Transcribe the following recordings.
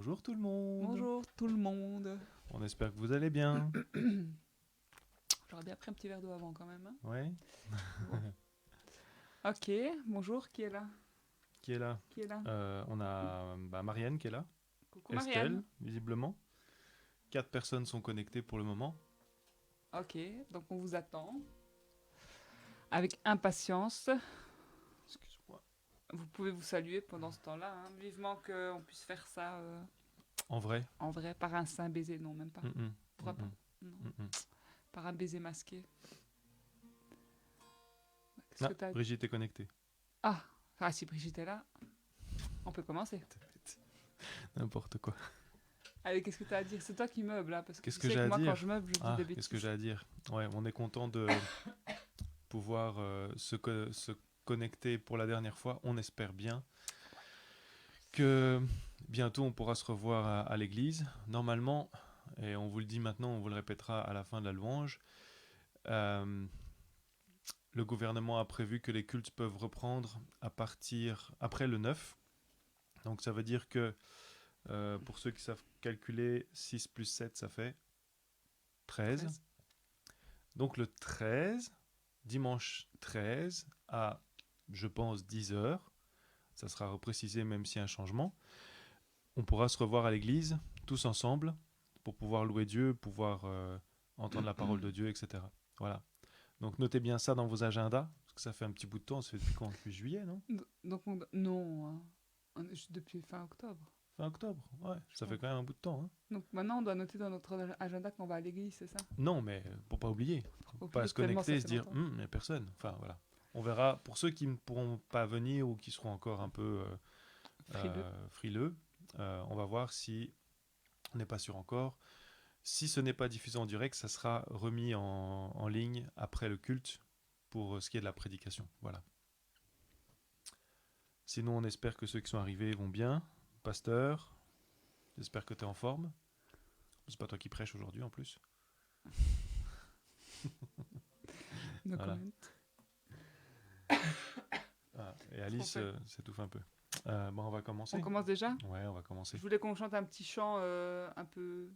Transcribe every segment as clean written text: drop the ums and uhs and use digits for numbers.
Bonjour tout le monde. Bonjour tout le monde. On espère que vous allez bien. J'aurais bien pris un petit verre d'eau avant quand même. Hein. Ouais. Bon. Ok, bonjour, qui est là? Qui est là? Qui est là? On a Marianne qui est là. Coucou Estelle, Marianne. visiblement. 4 personnes sont connectées pour le moment. Ok, donc on vous attend. Avec impatience. Excuse-moi. Vous pouvez vous saluer pendant ce temps-là. Hein. Vivement qu'on puisse faire ça En vrai. en vrai, par un saint baiser. Non, même pas. Mm-mm. Pourquoi pas? Mm-mm. Non. Mm-mm. Par un baiser masqué. Qu'est-ce Ah, que t'as... Brigitte est connectée. Ah, si Brigitte est là, on peut commencer. N'importe quoi. Allez, qu'est-ce que t'as à dire? C'est toi qui meubles, là, parce que Qu'est-ce tu que sais j'ai que à moi, dire? quand je meuble, je dis des Qu'est-ce que bêtises. j'ai à dire? Ouais, on est content de pouvoir se connecter pour la dernière fois. On espère bien que bientôt on pourra se revoir à l'église. Normalement, et on vous le dit maintenant, on vous le répétera à la fin de la louange, euh, le gouvernement a prévu que les cultes peuvent reprendre à partir après le 9. Donc ça veut dire que, pour ceux qui savent calculer, 6 plus 7, ça fait 13. 13. Donc le 13, dimanche 13, à, je pense, 10 heures, ça sera reprécisé même s'il y a un changement, on pourra se revoir à l'église, tous ensemble, pour pouvoir louer Dieu, pouvoir entendre la parole de Dieu, etc. Voilà. Donc notez bien ça dans vos agendas, parce que ça fait un petit bout de temps, ça fait depuis quand? Depuis juillet, non? Donc, non, hein. Depuis fin octobre. Fin octobre, ouais, ça fait pense. quand même un bout de temps. Hein. Donc maintenant, on doit noter dans notre agenda qu'on va à l'église, c'est ça? Non, mais pour pas oublier, Au pas plus se tellement connecter ça et se fait dire, longtemps. il n'y a personne. Enfin voilà. On verra, pour ceux qui ne pourront pas venir ou qui seront encore un peu Frileux. frileux, on va voir si, on n'est pas sûr encore, si ce n'est pas diffusé en direct, ça sera remis en ligne après le culte pour ce qui est de la prédication. Voilà. Sinon, on espère que ceux qui sont arrivés vont bien. Pasteur, j'espère que tu es en forme. C'est pas toi qui prêches aujourd'hui en plus. No Voilà. comment. Ah, et Alice fait s'étouffe un peu. Bon, on va commencer. On commence déjà? Ouais, on va commencer. Je voulais qu'on chante un petit chant un peu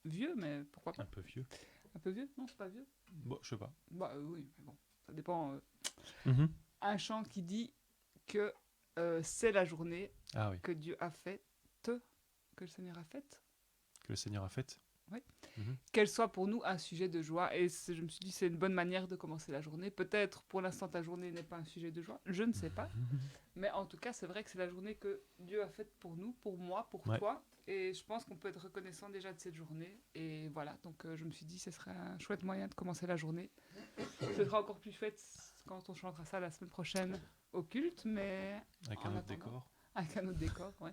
vieux, mais pourquoi pas? Un peu vieux. Un peu vieux? Non, c'est pas vieux. Bon, je sais pas. Bah oui, mais bon, ça dépend. Mhm. Un chant qui dit que c'est la journée Ah oui, que Dieu a faite, que le Seigneur a faite. que le Seigneur a fait. Oui. Mhm. Qu'elle soit pour nous un sujet de joie. Et je me suis dit, c'est une bonne manière de commencer la journée. Peut-être pour l'instant, ta journée n'est pas un sujet de joie. Je ne sais pas. Mais en tout cas, c'est vrai que c'est la journée que Dieu a faite pour nous, pour moi, pour Ouais. toi. Et je pense qu'on peut être reconnaissant déjà de cette journée. Et voilà, donc je me suis dit, ce serait un chouette moyen de commencer la journée. Ce sera encore plus chouette quand on chantera ça la semaine prochaine au culte, mais Avec En un autre attendant. décor. avec un autre décor, ouais.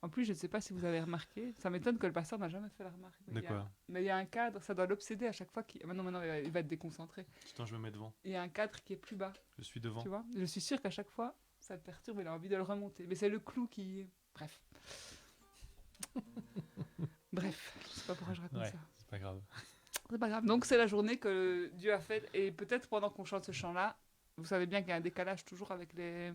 En plus, je ne sais pas si vous avez remarqué, ça m'étonne que le pasteur n'a jamais fait la remarque. De quoi? Mais il y a un cadre, ça doit l'obséder à chaque fois. Maintenant, il va être déconcentré. Attends, je me mets devant. Il y a un cadre qui est plus bas, Je suis devant. tu vois. Je suis sûre qu'à chaque fois, ça le perturbe, il a envie de le remonter. Mais c'est le clou qui... Bref. Bref, je sais pas pourquoi je raconte Ouais. ça. C'est pas grave. C'est pas grave. Donc c'est la journée que Dieu a faite. Et peut-être pendant qu'on chante ce chant-là, vous savez bien qu'il y a un décalage toujours avec les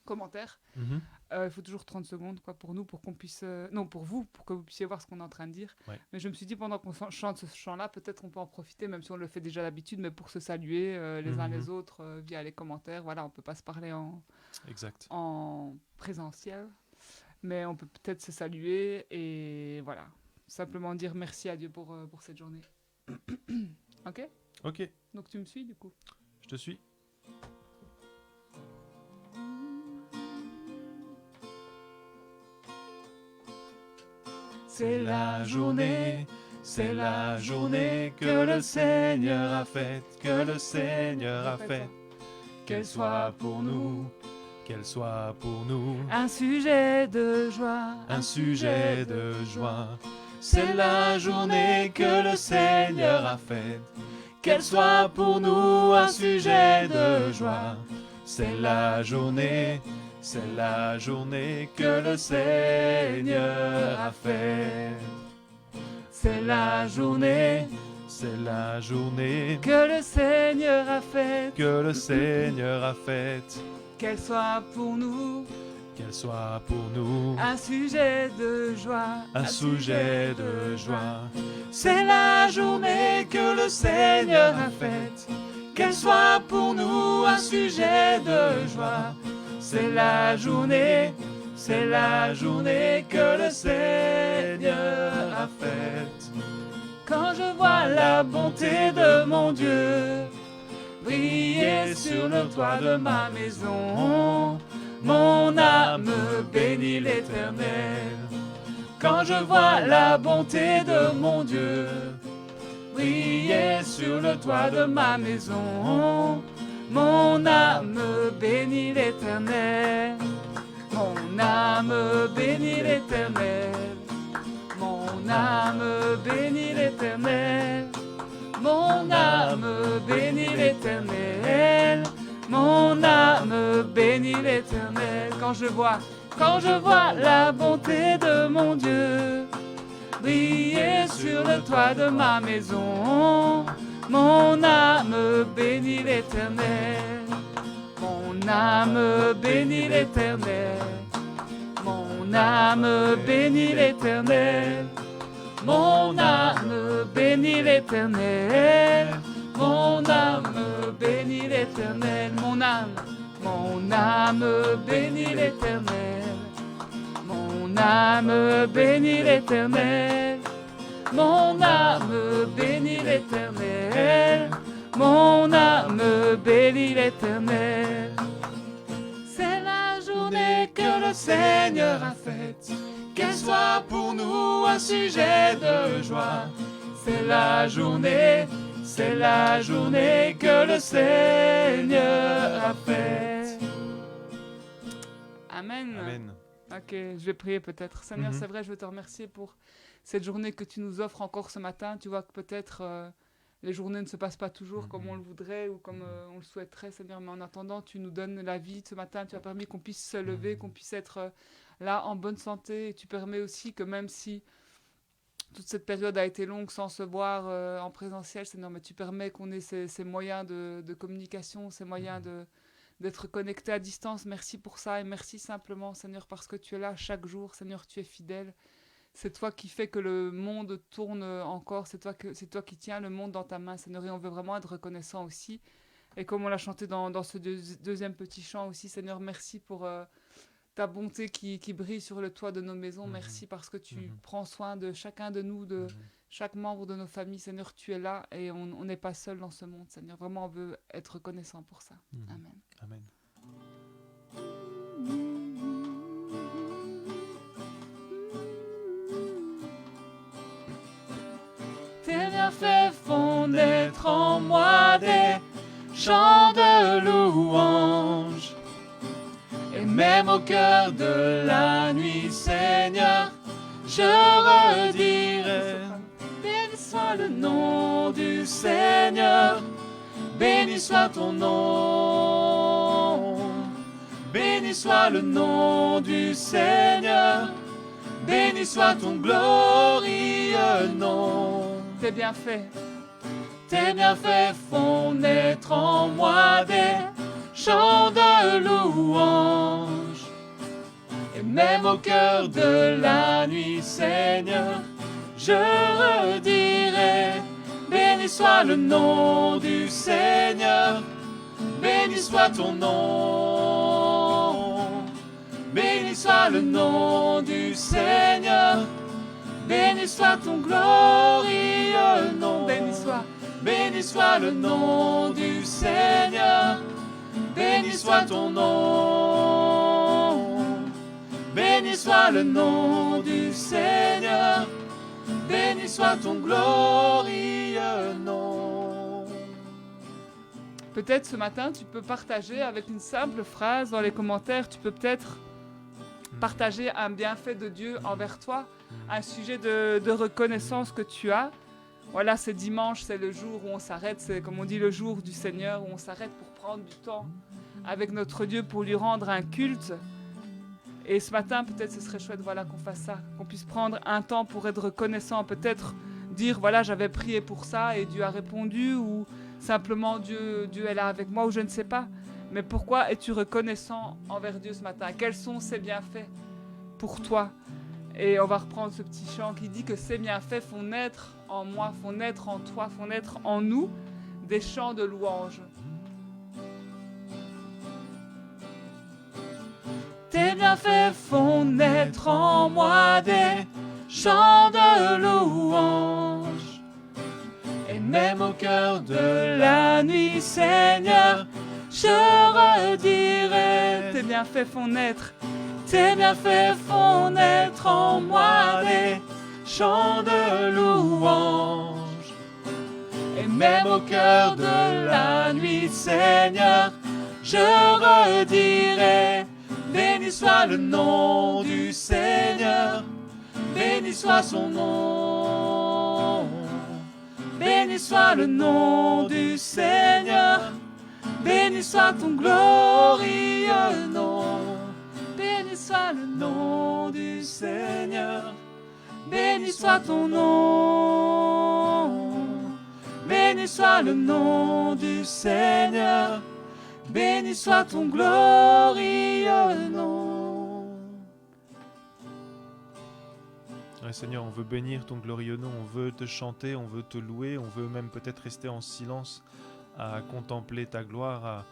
commentaires. Mhm. Il faut toujours 30 secondes quoi, pour nous, pour qu'on puisse... non, pour vous, pour que vous puissiez voir ce qu'on est en train de dire. Ouais. Mais je me suis dit, pendant qu'on chante ce chant-là, peut-être on peut en profiter, même si on le fait déjà d'habitude, mais pour se saluer les uns Mhm. les autres via les commentaires. Voilà, on peut pas se parler Exact. en présentiel, mais on peut peut-être se saluer et voilà. Simplement dire merci à Dieu pour cette journée. Ok? Ok, Donc tu me suis du coup? je te suis. C'est la journée que le Seigneur a faite, que le Seigneur a faite. Qu'elle soit pour nous, qu'elle soit pour nous Un sujet de joie, un sujet de joie. C'est la journée que le Seigneur a faite. Qu'elle soit pour nous un sujet de joie. C'est la journée que le Seigneur a faite. C'est la journée que le Seigneur a faite, que le Seigneur a faite. qu'elle soit pour nous qu'elle soit pour nous un sujet de joie, un sujet de joie. C'est la journée que le Seigneur a faite, qu'elle soit pour nous un sujet de joie. C'est la journée que le Seigneur a faite. Quand je vois la bonté de mon Dieu briller sur le toit de ma maison, mon âme bénit l'Éternel. Quand je vois la bonté de mon Dieu briller sur le toit de ma maison, mon âme bénit l'Éternel. Mon âme bénit l'Éternel. Mon âme bénit l'Éternel. Mon âme bénit l'Éternel. Mon âme bénit l'Éternel. Quand je vois la bonté de mon Dieu briller sur le toit de ma maison, mon âme bénit l'Éternel. Mon âme bénit l'Éternel. Mon âme bénit l'Éternel. Mon âme bénit l'Éternel. Mon âme bénit l'Éternel. Mon âme bénit l'Éternel. Mon âme bénit l'Éternel. Mon âme bénit l'Éternel. Mon âme bénit l'Éternel. C'est la journée que le Seigneur a faite, qu'elle soit pour nous un sujet de joie. C'est la journée que le Seigneur a faite. Amen. Amen. Ok, je vais prier peut-être. Seigneur, c'est vrai, je veux te remercier pour cette journée que tu nous offres encore ce matin. Tu vois que peut-être les journées ne se passent pas toujours comme on le voudrait ou comme on le souhaiterait, Seigneur. Mais en attendant, tu nous donnes la vie ce matin. Tu as permis qu'on puisse se lever, qu'on puisse être là en bonne santé. Et tu permets aussi que même si toute cette période a été longue sans se voir en présentiel, Seigneur, mais tu permets qu'on ait ces moyens de communication, ces moyens d'être connectés à distance. Merci pour ça et merci simplement, Seigneur, parce que tu es là chaque jour. Seigneur, tu es fidèle. C'est toi qui fais que le monde tourne encore. C'est toi qui tiens le monde dans ta main, Seigneur. Et on veut vraiment être reconnaissant aussi. Et comme on l'a chanté dans ce deuxième petit chant aussi, Seigneur, merci pour ta bonté qui brille sur le toit de nos maisons. Merci parce que tu prends soin de chacun de nous, de chaque membre de nos familles. Seigneur, tu es là et on n'est pas seul dans ce monde, Seigneur. Vraiment, on veut être reconnaissant pour ça. Amen. Amen. Tes bienfaits font naître en moi des chants de louange. Et même au cœur de la nuit, Seigneur, je redirai: béni soit le nom du Seigneur, béni soit ton nom. Béni soit le nom du Seigneur, béni soit ton glorieux nom. Tes bienfaits font naître en moi des chants de louange. Et même au cœur de la nuit, Seigneur, je redirai: béni soit le nom du Seigneur, béni soit ton nom. Béni soit le nom du Seigneur, béni soit ton glorieux nom. Béni soit le nom du Seigneur, béni soit ton nom. Béni soit le nom du Seigneur, béni soit ton glorieux nom. Peut-être ce matin, tu peux partager avec une simple phrase dans les commentaires. Tu peux peut-être partager un bienfait de Dieu envers toi, un sujet de reconnaissance que tu as. Voilà, c'est dimanche, c'est le jour où on s'arrête, c'est comme on dit le jour du Seigneur, où on s'arrête pour prendre du temps avec notre Dieu pour lui rendre un culte. Et ce matin, peut-être ce serait chouette qu'on fasse ça, qu'on puisse prendre un temps pour être reconnaissant, peut-être dire voilà, j'avais prié pour ça et Dieu a répondu, ou simplement Dieu est là avec moi, ou je ne sais pas. Mais pourquoi es-tu reconnaissant envers Dieu ce matin? Quels sont ses bienfaits pour toi? Et on va reprendre ce petit chant qui dit que ces bienfaits font naître en moi, font naître en toi, font naître en nous des chants de louange. Tes bienfaits font naître en moi des chants de louange. Et même au cœur de la nuit, Seigneur, je redirai. Tes bienfaits font naître en moi des chants de louange. Et même au cœur de la nuit, Seigneur, je redirai. Béni soit le nom du Seigneur, béni soit son nom. Béni soit le nom du Seigneur, béni soit ton glorieux nom. Béni soit le nom du Seigneur, béni soit ton nom. Béni soit le nom du Seigneur, béni soit ton glorieux nom. Ouais, Seigneur, on veut bénir ton glorieux nom, on veut te chanter, on veut te louer, on veut même peut-être rester en silence à contempler ta gloire,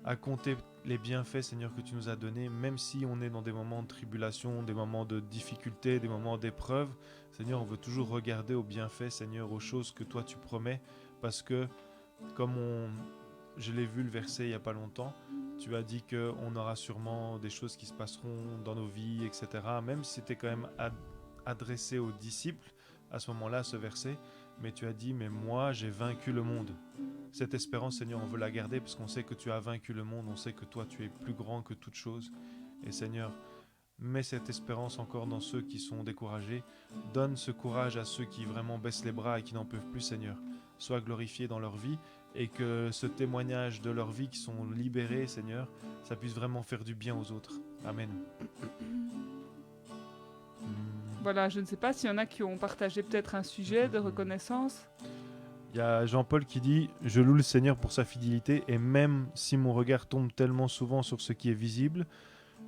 à compter les bienfaits, Seigneur, que tu nous as donnés, même si on est dans des moments de tribulation, des moments de difficulté, des moments d'épreuve. Seigneur, on veut toujours regarder aux bienfaits, Seigneur, aux choses que toi tu promets, parce que comme je l'ai vu le verset il n'y a pas longtemps, tu as dit qu'on aura sûrement des choses qui se passeront dans nos vies, etc. Même si c'était quand même adressé aux disciples, à ce moment-là, ce verset, mais tu as dit, mais moi, j'ai vaincu le monde. Cette espérance, Seigneur, on veut la garder parce qu'on sait que tu as vaincu le monde, on sait que toi, tu es plus grand que toute chose. Et Seigneur, mets cette espérance encore dans ceux qui sont découragés. Donne ce courage à ceux qui vraiment baissent les bras et qui n'en peuvent plus, Seigneur. Sois glorifié dans leur vie et que ce témoignage de leur vie qui sont libérés, Seigneur, ça puisse vraiment faire du bien aux autres. Amen. Voilà, je ne sais pas s'il y en a qui ont partagé peut-être un sujet de reconnaissance. Il y a Jean-Paul qui dit « Je loue le Seigneur pour sa fidélité et même si mon regard tombe tellement souvent sur ce qui est visible,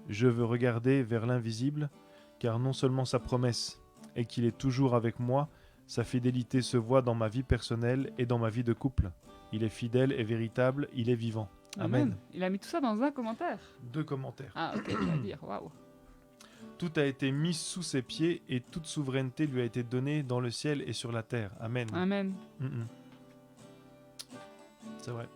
je veux regarder vers l'invisible, car non seulement sa promesse est qu'il est toujours avec moi, sa fidélité se voit dans ma vie personnelle et dans ma vie de couple. Il est fidèle et véritable, il est vivant. Amen. » Il a mis tout ça dans un commentaire. 2 commentaires. Ah ok, je vais dire, waouh. Tout a été mis sous ses pieds et toute souveraineté lui a été donnée dans le ciel et sur la terre. Amen. Amen. C'est vrai.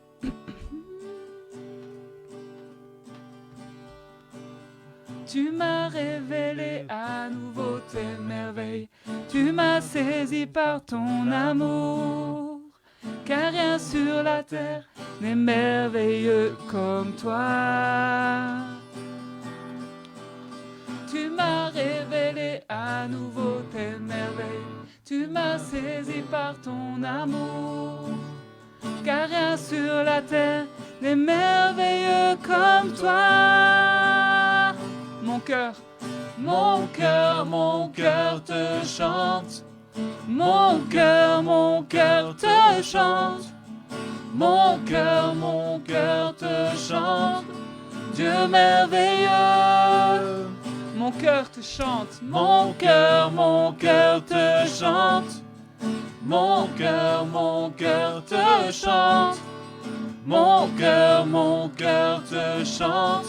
Tu m'as révélé à nouveau tes merveilles. Tu m'as saisi par ton amour. Car rien sur la terre n'est merveilleux comme toi. Tu m'as révélé à nouveau tes merveilles. Tu m'as saisi par ton amour. Car rien sur la terre n'est merveilleux comme toi. Mon cœur te chante. Mon cœur te chante. Mon cœur te chante. Dieu merveilleux. Mon cœur te chante, mon cœur te chante. Mon cœur te chante. Mon cœur te chante.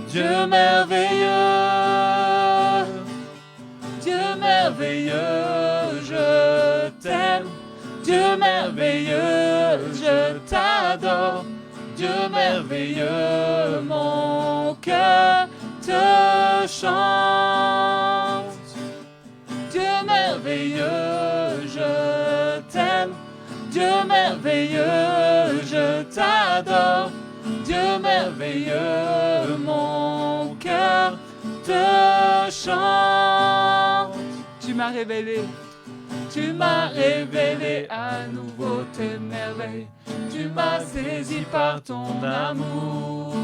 Dieu merveilleux, je t'aime. Dieu merveilleux, je t'adore. Dieu merveilleux, mon cœur te chante. Dieu merveilleux, je t'aime. Dieu merveilleux, je t'adore. Dieu merveilleux, mon cœur te chante. Tu m'as révélé à nouveau tes merveilles. Tu m'as saisi par ton amour.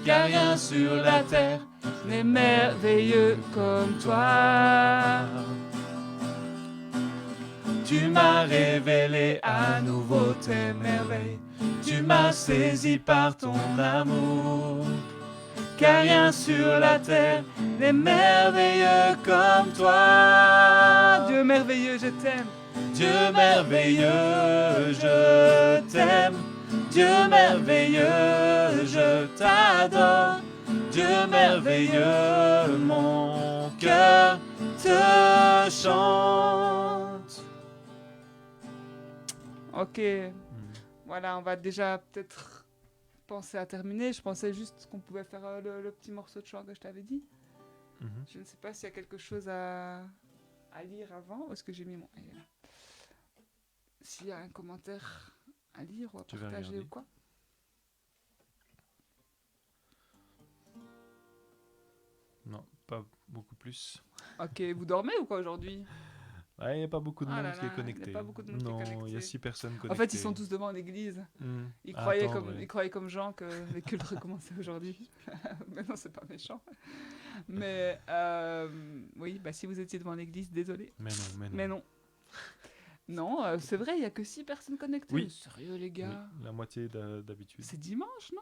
Car rien sur la terre n'est merveilleux comme toi. Tu m'as révélé à nouveau tes merveilles. tu m'as saisi par ton amour. Car rien sur la terre n'est merveilleux comme toi. Dieu merveilleux, je t'aime. Dieu merveilleux, je t'aime. Dieu merveilleux, je t'adore. Dieu merveilleux, mon cœur te chante. Ok, voilà, on va déjà peut-être penser à terminer. Je pensais juste qu'on pouvait faire le petit morceau de chant que je t'avais dit. Je ne sais pas s'il y a quelque chose à lire avant. Où est-ce que j'ai mis mon... S'il y a un commentaire à lire ou à partager ou quoi. Non, pas beaucoup plus. Ok, vous dormez ou quoi aujourd'hui? Il n'y a pas beaucoup de monde qui est connecté. Il n'y a pas beaucoup de monde non, qui est connecté. Il y a 6 personnes connectées. En fait, ils sont tous devant l'église. Ils croyaient comme Jean que les cultes recommençaient aujourd'hui. Mais non, c'est pas méchant. Mais oui, bah, si vous étiez devant l'église, désolé. Mais non. Non, c'est vrai, il n'y a que 6 personnes connectées. Oui. Sérieux, les gars? Oui, la moitié d'habitude. C'est dimanche, non?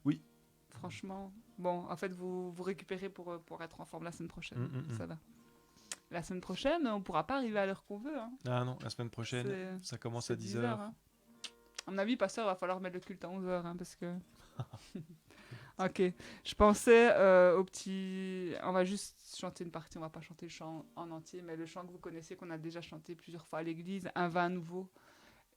Oui. Franchement. Bon, en fait, vous récupérez pour être en forme la semaine prochaine. Ça va. La semaine prochaine, on ne pourra pas arriver à l'heure qu'on veut. Hein. Ah non, la semaine prochaine, ça commence à 10h. Hein. À mon avis, pasteur, il va falloir mettre le culte à 11h, hein, parce que... Ok, je pensais au petit... On va juste chanter une partie, on va pas chanter le chant en entier, mais le chant que vous connaissez, qu'on a déjà chanté plusieurs fois à l'église, Un vin nouveau.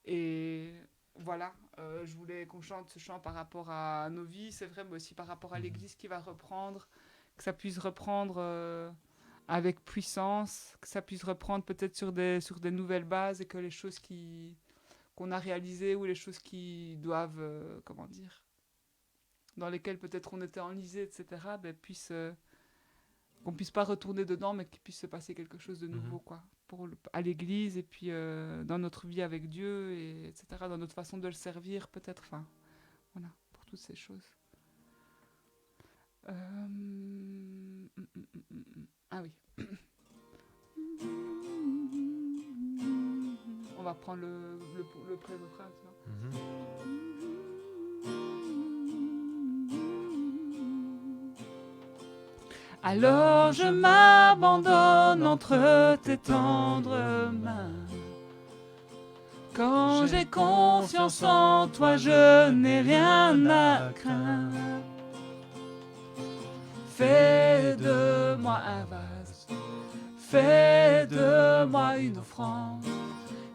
Et voilà, je voulais qu'on chante ce chant par rapport à nos vies, c'est vrai, mais aussi par rapport à l'église qui va reprendre, que ça puisse reprendre avec puissance, que ça puisse reprendre peut-être sur des nouvelles bases et que les choses qu'on a réalisées ou les choses qui doivent, comment dire, dans lesquelles peut-être on était enlisés, etc., ben, qu'on puisse pas retourner dedans, mais qu'il puisse se passer quelque chose de nouveau, quoi, à l'église et puis dans notre vie avec Dieu, et, etc., dans notre façon de le servir, peut-être, enfin, voilà, pour toutes ces choses. Ah oui. On va prendre le pré-refrain, tu vois. Alors je m'abandonne entre tes tendres mains. Quand j'ai confiance en toi, je n'ai rien à craindre. Fais de moi un vase, fais de moi une offrande,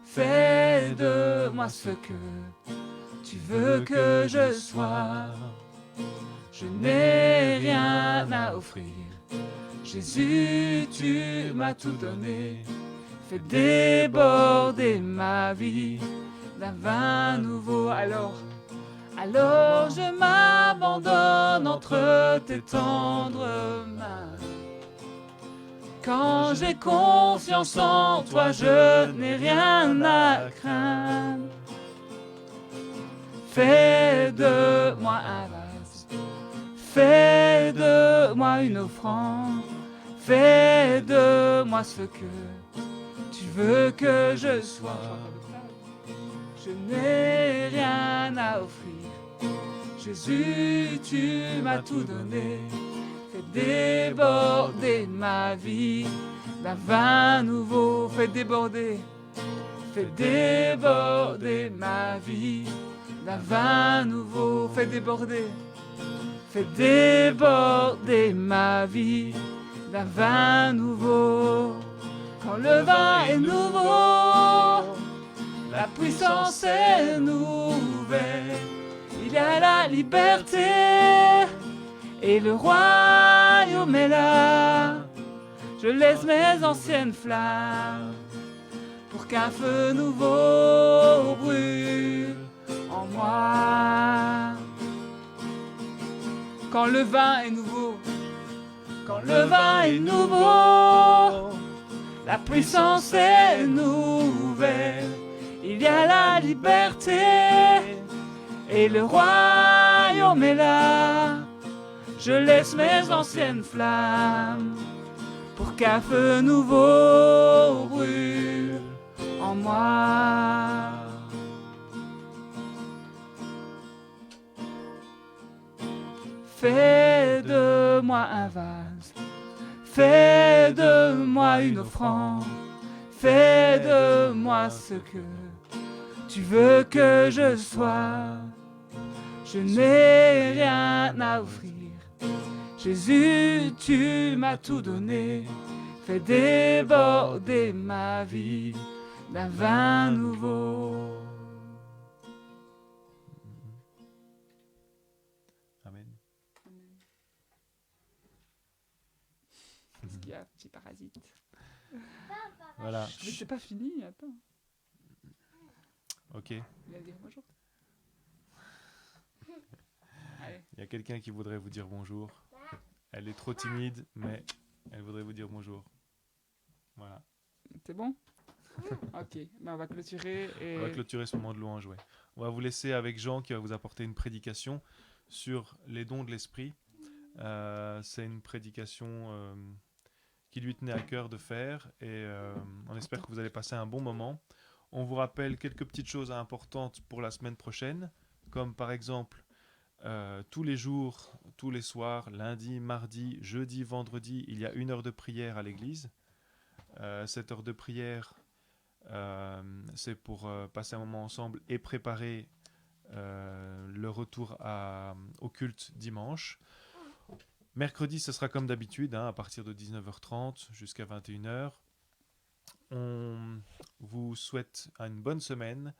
fais de moi ce que tu veux que je sois. Je n'ai rien à offrir, Jésus, tu m'as tout donné. Fais déborder ma vie d'un vin nouveau. Alors je m'abandonne entre tes tendres mains. Quand j'ai confiance en toi, je n'ai rien à craindre. Fais de moi un vase, fais de moi une offrande, fais de moi ce que tu veux que je sois. Je n'ai rien à offrir. Jésus, tu m'as tout donné. Fais déborder ma vie d'un vin nouveau. Fais déborder ma vie d'un vin nouveau. Fais déborder ma vie d'un vin nouveau. Quand le vin est nouveau, la puissance est nouvelle. Il y a la liberté et le royaume est là. Je laisse mes anciennes flammes pour qu'un feu nouveau brûle en moi. Quand le vin est nouveau, la puissance est nouvelle. Il y a la liberté et le royaume est là. Je laisse mes anciennes flammes pour qu'un feu nouveau brûle en moi. Fais de moi un vase, fais de moi une offrande, fais de moi ce que tu veux que je sois. Je n'ai rien à offrir. Jésus, tu m'as tout donné. Fais déborder ma vie d'un vin nouveau. Amen. Qu'est-ce qu'il y a, petit parasite? Voilà. Mais c'est pas fini, attends. Ok. Il va dire bonjour. Allez. Il y a quelqu'un qui voudrait vous dire bonjour. Elle est trop timide, mais elle voudrait vous dire bonjour. Voilà. C'est bon? Ok, ben on va clôturer et... On va clôturer ce moment de louange, ouais. On va vous laisser avec Jean qui va vous apporter une prédication sur les dons de l'esprit. C'est une prédication qui lui tenait à cœur de faire et on espère que vous allez passer un bon moment. On vous rappelle quelques petites choses importantes pour la semaine prochaine, comme par exemple tous les jours, tous les soirs, lundi, mardi, jeudi, vendredi, il y a 1 heure de prière à l'église. Cette heure de prière, c'est pour passer un moment ensemble et préparer le retour au culte dimanche. Mercredi, ce sera comme d'habitude, à partir de 19h30 jusqu'à 21h. On vous souhaite une bonne semaine.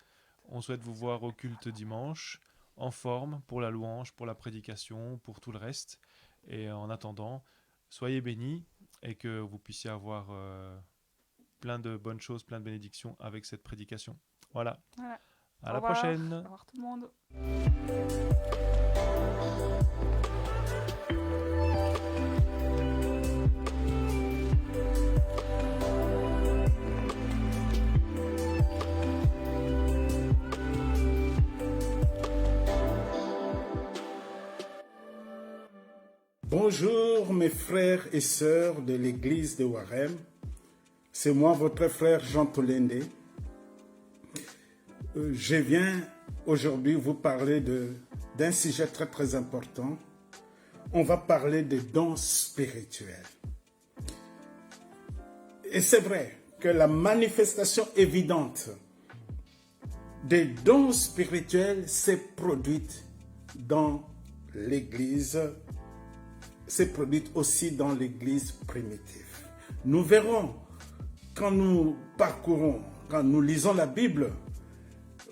On souhaite vous voir au culte dimanche, en forme pour la louange, pour la prédication, pour tout le reste. Et en attendant, soyez bénis et que vous puissiez avoir plein de bonnes choses, plein de bénédictions avec cette prédication. Voilà. À la prochaine. Au revoir tout le monde. Bonjour mes frères et sœurs de l'église de Warem. C'est moi, votre frère Jean Tolende. Je viens aujourd'hui vous parler d'un sujet très très important. On va parler des dons spirituels. Et c'est vrai que la manifestation évidente des dons spirituels s'est produite dans l'église, s'est produite aussi dans l'église primitive. Nous verrons quand nous parcourons, quand nous lisons la Bible,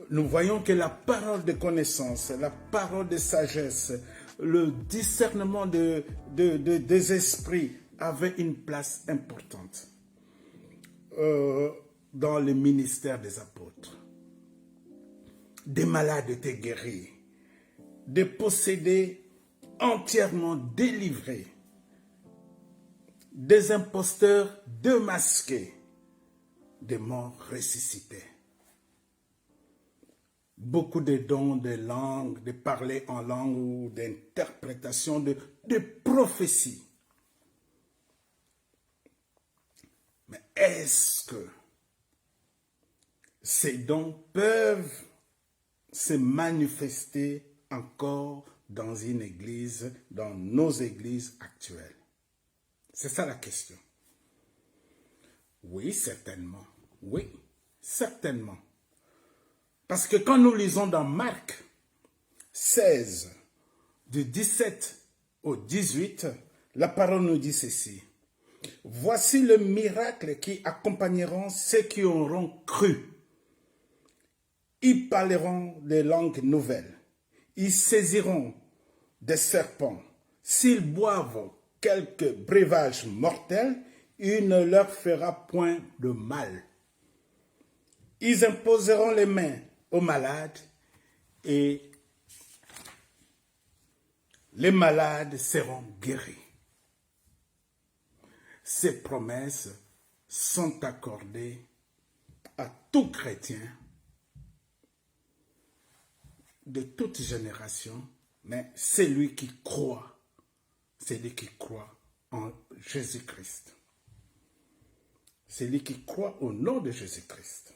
nous voyons que la parole de connaissance, la parole de sagesse, le discernement des esprits avait une place importante dans le ministère des apôtres. Des malades étaient guéris, des possédés entièrement délivrés, des imposteurs démasqués, des morts ressuscités. Beaucoup de dons de langue, de parler en langue ou d'interprétation, de prophétie. Mais est-ce que ces dons peuvent se manifester encore dans une église, dans nos églises actuelles? C'est ça la question. Oui, certainement. Oui, certainement. Parce que quand nous lisons dans Marc 16, du 17 au 18, la parole nous dit ceci. Voici le miracle qui accompagneront ceux qui auront cru. Ils parleront des langues nouvelles. Ils saisiront des serpents. S'ils boivent quelques breuvages mortels, il ne leur fera point de mal. Ils imposeront les mains aux malades et les malades seront guéris. Ces promesses sont accordées à tout chrétien de toute génération, mais celui qui croit en Jésus-Christ. Celui qui croit au nom de Jésus-Christ.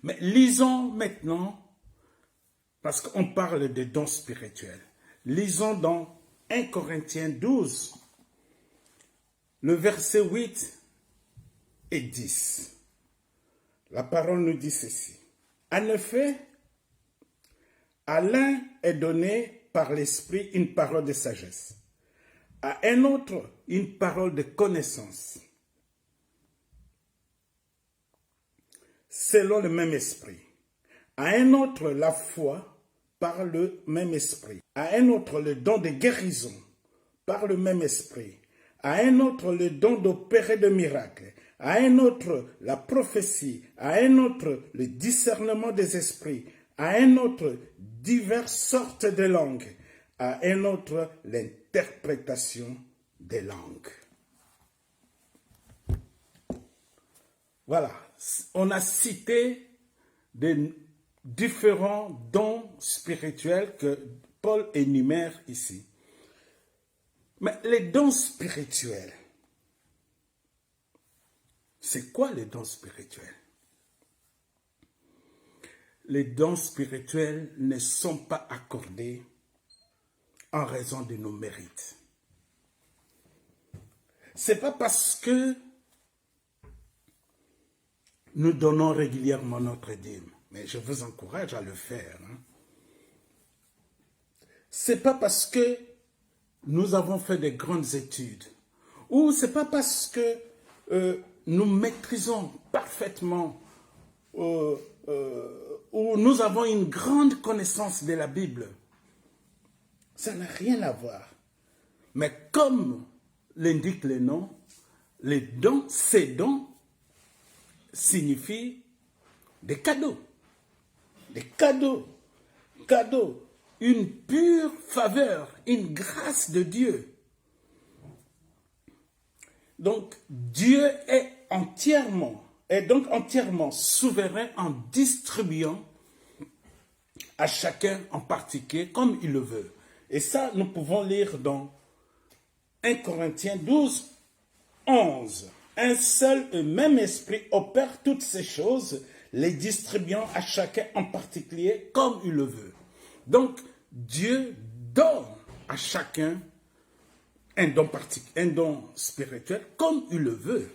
Mais lisons maintenant, parce qu'on parle des dons spirituels. Lisons dans 1 Corinthiens 12, le verset 8 et 10. La parole nous dit ceci. En effet, à l'un est donné par l'Esprit une parole de sagesse, à un autre une parole de connaissance, selon le même Esprit, à un autre la foi par le même Esprit, à un autre le don de guérison par le même Esprit, à un autre le don d'opérer de miracles, à un autre la prophétie, à un autre le discernement des esprits, à un autre diverses sortes de langues, à un autre l'interprétation des langues. Voilà, on a cité des différents dons spirituels que Paul énumère ici. Mais les dons spirituels, c'est quoi les dons spirituels? Les dons spirituels ne sont pas accordés en raison de nos mérites. C'est pas parce que nous donnons régulièrement notre dîme, mais je vous encourage à le faire. C'est pas parce que nous avons fait de grandes études, ou c'est pas parce que nous maîtrisons parfaitement, ou nous avons une grande connaissance de la Bible. Ça n'a rien à voir. Mais comme l'indique le nom, les dons, ces dons signifient des cadeaux. Des cadeaux. Cadeaux. Une pure faveur, une grâce de Dieu. Donc, Dieu est donc entièrement souverain en distribuant à chacun en particulier comme il le veut. Et ça, nous pouvons lire dans 1 Corinthiens 12, 11. Un seul et même esprit opère toutes ces choses, les distribuant à chacun en particulier comme il le veut. Donc, Dieu donne à chacun un don spirituel comme il le veut.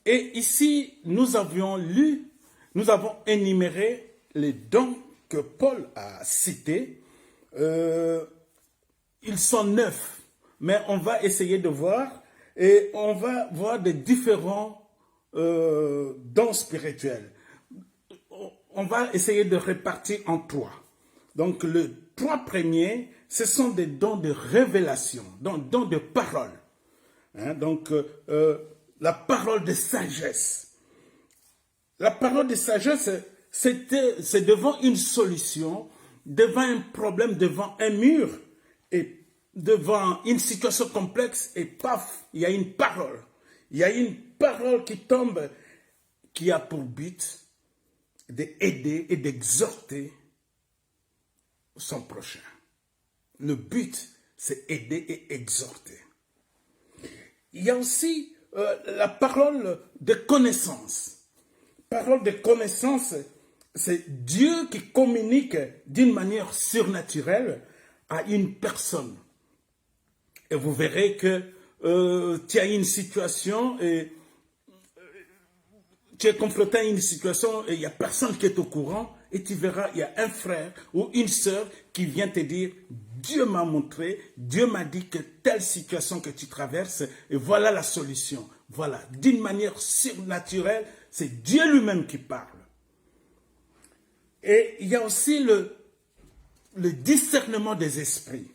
Et ici, nous avons énuméré les dons que Paul a cités. Ils sont 9, mais on va essayer de voir, et on va voir des différents dons spirituels. On va essayer de répartir en 3. Donc, les 3 premiers, ce sont des dons de révélation, dons de parole. Donc, la parole de sagesse. La parole de sagesse, c'est devant une solution, devant un problème, devant un mur, et devant une situation complexe, et paf, il y a une parole. Il y a une parole qui tombe, qui a pour but d'aider et d'exhorter son prochain. Le but, c'est aider et exhorter. Il y a aussi la parole de connaissance. Parole de connaissance, c'est Dieu qui communique d'une manière surnaturelle à une personne. Et vous verrez que tu as une situation et tu es confronté à une situation et il n'y a personne qui est au courant, et tu verras, il y a un frère ou une sœur qui vient te dire, Dieu m'a montré, Dieu m'a dit que telle situation que tu traverses, et voilà la solution. Voilà, d'une manière surnaturelle, c'est Dieu lui-même qui parle. Et il y a aussi le discernement des esprits.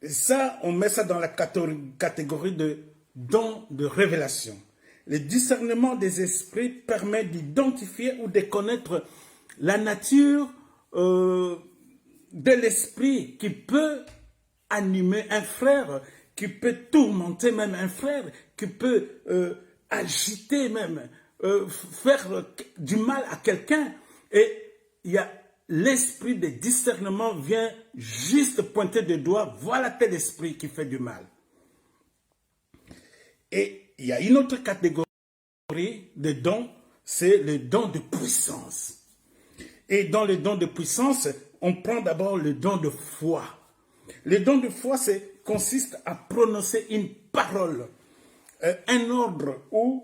Et ça, on met ça dans la catégorie de dons de révélation. Le discernement des esprits permet d'identifier ou de connaître la nature de l'esprit qui peut animer un frère, qui peut tourmenter même un frère, qui peut agiter même, faire du mal à quelqu'un. Et il y a l'esprit de discernement vient juste pointer du doigt, voilà tel esprit qui fait du mal. Et il y a une autre catégorie de dons, c'est le don de puissance. Et dans le don de puissance, on prend d'abord le don de foi. Le don de foi consiste à prononcer une parole, un ordre ou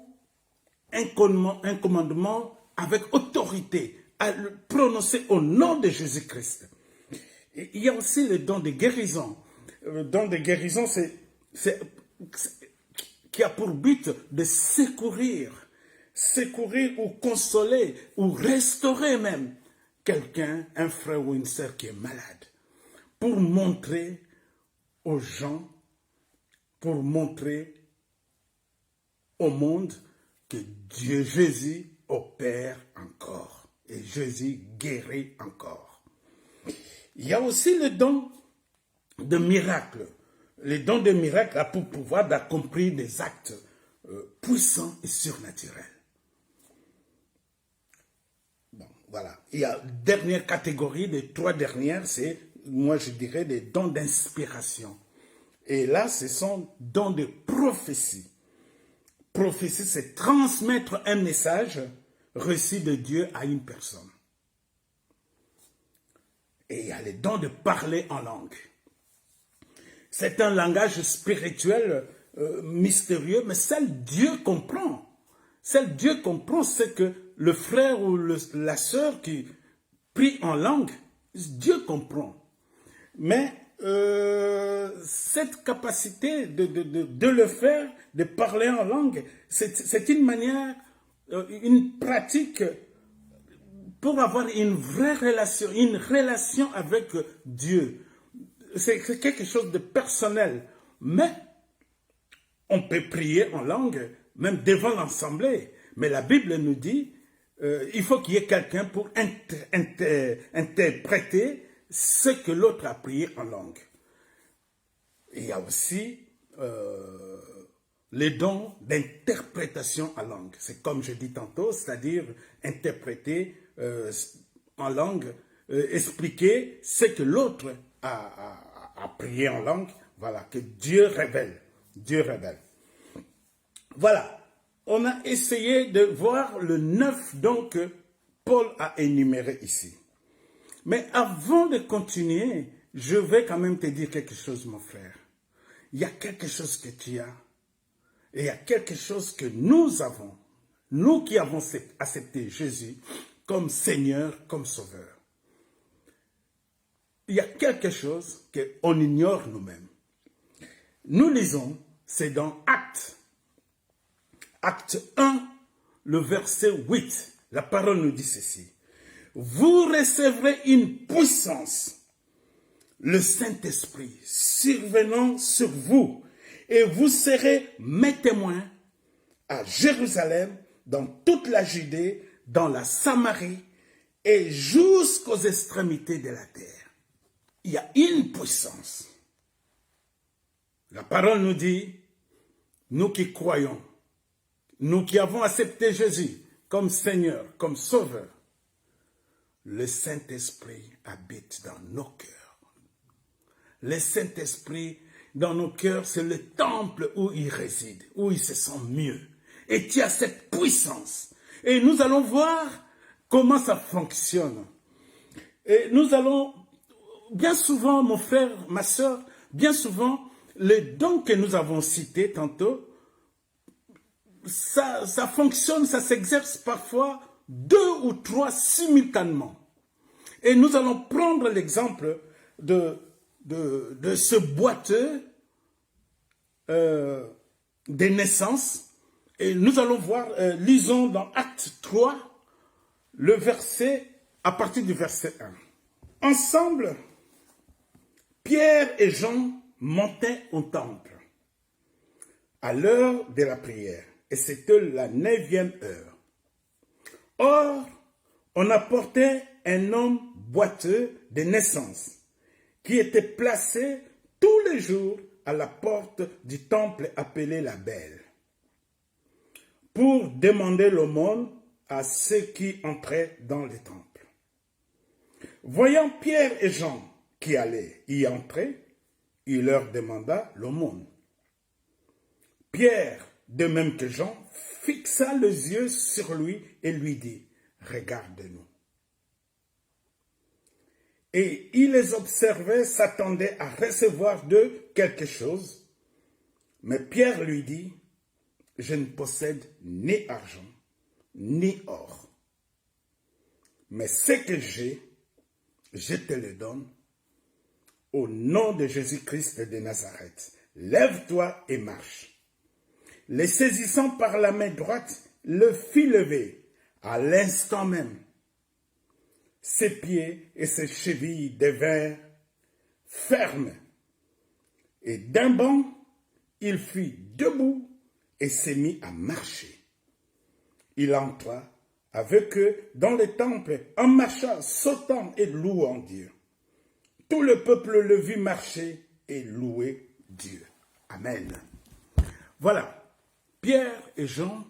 un commandement avec autorité, à le prononcer au nom de Jésus-Christ. Il y a aussi le don de guérison. Le don de guérison, qui a pour but de secourir ou consoler ou restaurer même quelqu'un, un frère ou une sœur qui est malade, pour montrer aux gens, pour montrer au monde que Dieu, Jésus, opère encore et Jésus guérit encore. Il y a aussi le don de miracle. Le don de miracle a pour pouvoir d'accomplir des actes puissants et surnaturels. Bon, voilà. Il y a une dernière catégorie, les 3 dernières, c'est, moi je dirais, des dons d'inspiration. Et là, ce sont dons de prophétie. Prophétie, c'est transmettre un message reçu de Dieu à une personne. Et il y a les dons de parler en langue. C'est un langage spirituel mystérieux, mais seul Dieu comprend. Seul Dieu comprend, c'est que le frère ou la sœur qui prie en langue, Dieu comprend. Mais cette capacité de le faire, de parler en langue, c'est une manière, une pratique pour avoir une vraie relation avec Dieu. C'est quelque chose de personnel. Mais on peut prier en langue, même devant l'assemblée. Mais la Bible nous dit, il faut qu'il y ait quelqu'un pour interpréter ce que l'autre a prié en langue. Il y a aussi les dons d'interprétation en langue. C'est comme je dis tantôt, c'est-à-dire interpréter en langue, expliquer ce que l'autre a prié en langue. Voilà, que Dieu révèle. Dieu révèle. Voilà, on a essayé de voir le 9 dons que Paul a énumérés ici. Mais avant de continuer, je vais quand même te dire quelque chose, mon frère. Il y a quelque chose que tu as, et il y a quelque chose que nous avons, nous qui avons accepté Jésus comme Seigneur, comme Sauveur. Il y a quelque chose qu'on ignore nous-mêmes. Nous lisons, c'est dans Acte 1, le verset 8. La parole nous dit ceci. Vous recevrez une puissance, le Saint-Esprit, survenant sur vous, et vous serez mes témoins à Jérusalem, dans toute la Judée, dans la Samarie, et jusqu'aux extrémités de la terre. Il y a une puissance. La parole nous dit, nous qui croyons, nous qui avons accepté Jésus comme Seigneur, comme Sauveur, le Saint-Esprit habite dans nos cœurs. Le Saint-Esprit dans nos cœurs, c'est le temple où il réside, où il se sent mieux. Et tu as cette puissance. Et nous allons voir comment ça fonctionne. Et nous allons, bien souvent, mon frère, ma soeur, bien souvent, les dons que nous avons cités tantôt, ça fonctionne, ça s'exerce parfois 2 ou 3 simultanément. Et nous allons prendre l'exemple de ce boiteux des naissances. Et nous allons voir, lisons dans Acte 3, le verset, à partir du verset 1. Ensemble, Pierre et Jean montaient au temple à l'heure de la prière. Et c'était la 9e heure. Or, on apportait un homme boiteux de naissance qui était placé tous les jours à la porte du temple appelé la Belle pour demander l'aumône à ceux qui entraient dans le temple. Voyant Pierre et Jean qui allaient y entrer, il leur demanda l'aumône. Pierre, de même que Jean, fixa les yeux sur lui et lui dit, « Regarde-nous. » et il les observait, s'attendait à recevoir d'eux quelque chose. Mais Pierre lui dit, je ne possède ni argent, ni or. Mais ce que j'ai, je te le donne. Au nom de Jésus-Christ de Nazareth, lève-toi et marche. Les saisissant par la main droite, le fit lever à l'instant même. Ses pieds et ses chevilles devinrent fermes. Et d'un bond, il fut debout et s'est mis à marcher. Il entra avec eux dans le temple en marchant, sautant et louant Dieu. Tout le peuple le vit marcher et louer Dieu. Amen. Voilà. Pierre et Jean,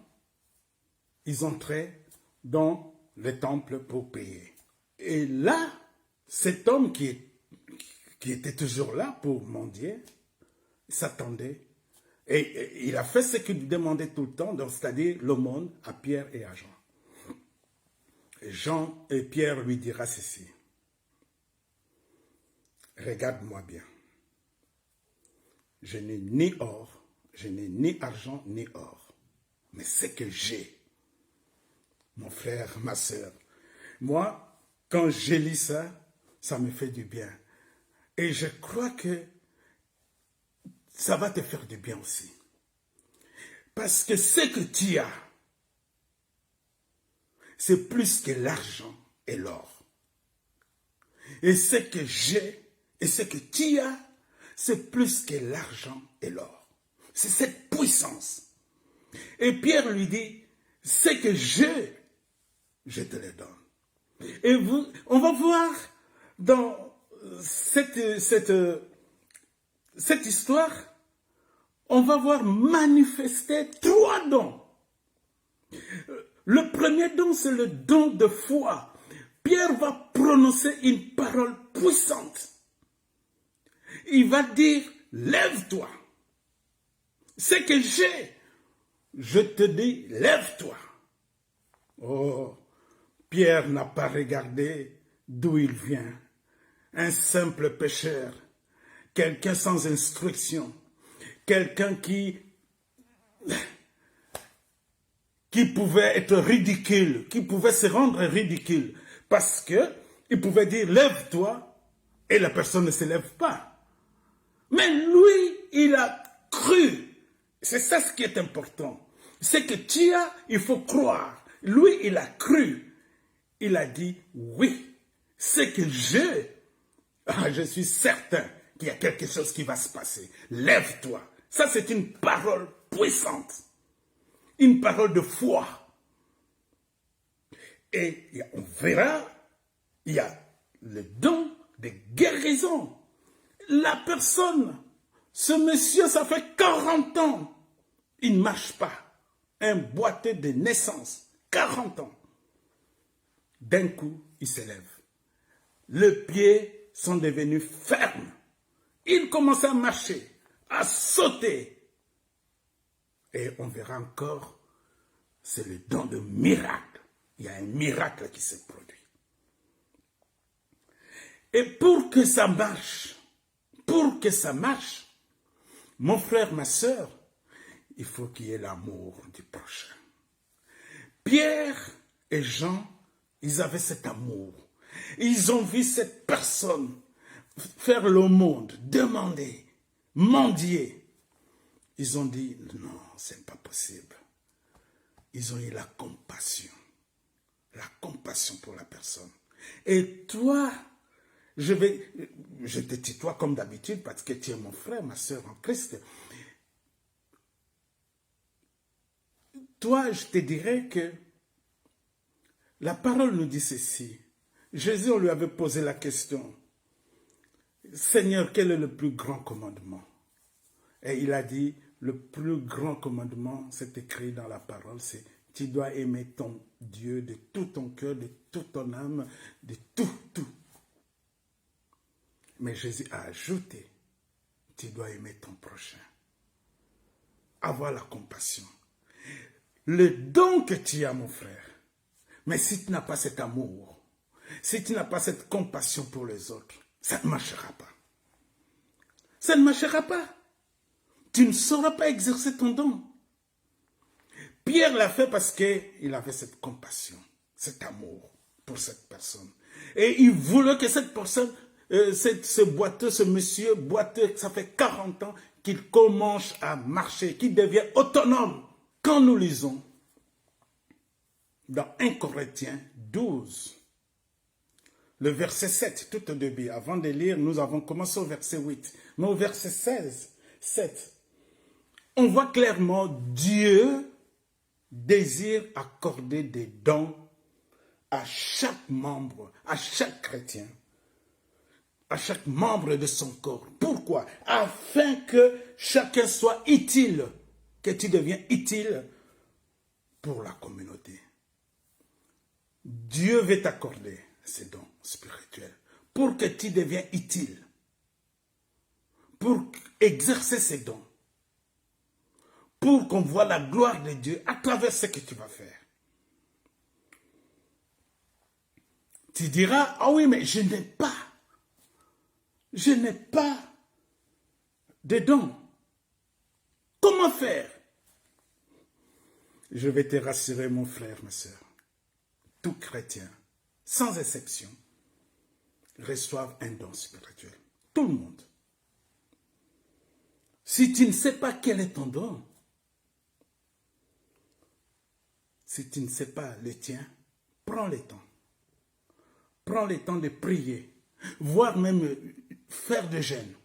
ils entraient dans le temple pour payer. Et là, cet homme qui était toujours là pour mendier, s'attendait. Et il a fait ce qu'il demandait tout le temps, c'est-à-dire l'aumône à Pierre et à Jean. Et Jean et Pierre lui dira ceci. Regarde-moi bien. Je n'ai ni or, je n'ai ni argent ni or. Mais ce que j'ai, mon frère, ma soeur, moi, quand je lis ça, ça me fait du bien. Et je crois que ça va te faire du bien aussi. Parce que ce que tu as, c'est plus que l'argent et l'or. Et ce que j'ai et ce que tu as, c'est plus que l'argent et l'or. C'est cette puissance. Et Pierre lui dit, ce que j'ai, je te le donne. Et on va voir dans cette histoire, on va voir manifester 3 dons. Le premier don, c'est le don de foi. Pierre va prononcer une parole puissante. Il va dire, lève-toi. Ce que j'ai, je te dis, lève-toi. Oh, Pierre n'a pas regardé d'où il vient. Un simple pécheur, quelqu'un sans instruction, quelqu'un qui pouvait être ridicule, qui pouvait se rendre ridicule, parce que il pouvait dire lève-toi et la personne ne se lève pas. Mais lui, il a cru. C'est ça ce qui est important. C'est que tu as, il faut croire. Lui, il a cru. Il a dit oui. C'est que je suis certain qu'il y a quelque chose qui va se passer. Lève-toi. Ça, c'est une parole puissante. Une parole de foi. Et on verra, il y a le don de guérison. La personne, ce monsieur, ça fait 40 ans, il ne marche pas. Un boiteux de naissance, 40 ans. D'un coup, il se lève. Les pieds sont devenus fermes. Il commence à marcher, à sauter. Et on verra encore, c'est le don de miracle. Il y a un miracle qui se produit. Et pour que ça marche, mon frère, ma soeur, il faut qu'il y ait l'amour du prochain. Pierre et Jean, ils avaient cet amour. Ils ont vu cette personne faire le monde, demander, mendier. Ils ont dit, non, c'est pas possible. Ils ont eu la compassion pour la personne. Et toi, je te tutoie comme d'habitude parce que tu es mon frère, ma soeur en Christ. Toi, je te dirais que la parole nous dit ceci. Jésus, on lui avait posé la question, Seigneur, quel est le plus grand commandement? Et il a dit, le plus grand commandement, c'est écrit dans la parole, c'est tu dois aimer ton Dieu de tout ton cœur, de toute ton âme, de tout. Mais Jésus a ajouté, tu dois aimer ton prochain. Avoir la compassion. Le don que tu as, mon frère, mais si tu n'as pas cet amour, si tu n'as pas cette compassion pour les autres, ça ne marchera pas. Ça ne marchera pas. Tu ne sauras pas exercer ton don. Pierre l'a fait parce qu'il avait cette compassion, cet amour pour cette personne. Et il voulait que cette personne, ce monsieur boiteux, ça fait 40 ans, qu'il commence à marcher, qu'il devient autonome. Quand nous lisons dans 1 Corinthiens 12, le verset 7, tout au début, avant de lire, nous avons commencé au verset 8, mais au verset 7, on voit clairement Dieu désire accorder des dons à chaque membre, à chaque chrétien, à chaque membre de son corps. Pourquoi? Afin que chacun soit utile, que tu deviens utile pour la communauté. Dieu veut t'accorder ces dons spirituels pour que tu deviennes utile, pour exercer ces dons, pour qu'on voit la gloire de Dieu à travers ce que tu vas faire. Tu diras, ah oui, mais je n'ai pas de dons. Comment faire? Je vais te rassurer, mon frère, ma soeur. Tout chrétien, sans exception, reçoivent un don spirituel. Tout le monde. Si tu ne sais pas quel est ton don, si tu ne sais pas le tien, prends le temps. Prends le temps de prier, voire même faire de jeûne,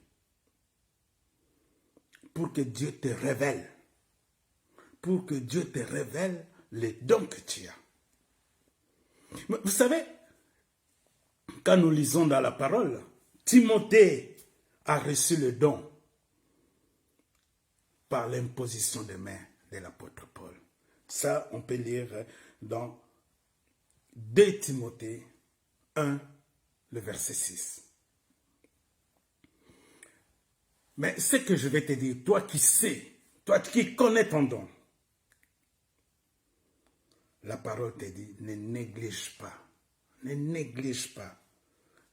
pour que Dieu te révèle, les dons que tu as. Mais vous savez, quand nous lisons dans la parole, Timothée a reçu le don par l'imposition des mains de l'apôtre Paul. Ça, on peut lire dans 2 Timothée 1, le verset 6. Mais ce que je vais te dire, toi qui sais, toi qui connais ton don, la parole te dit, ne néglige pas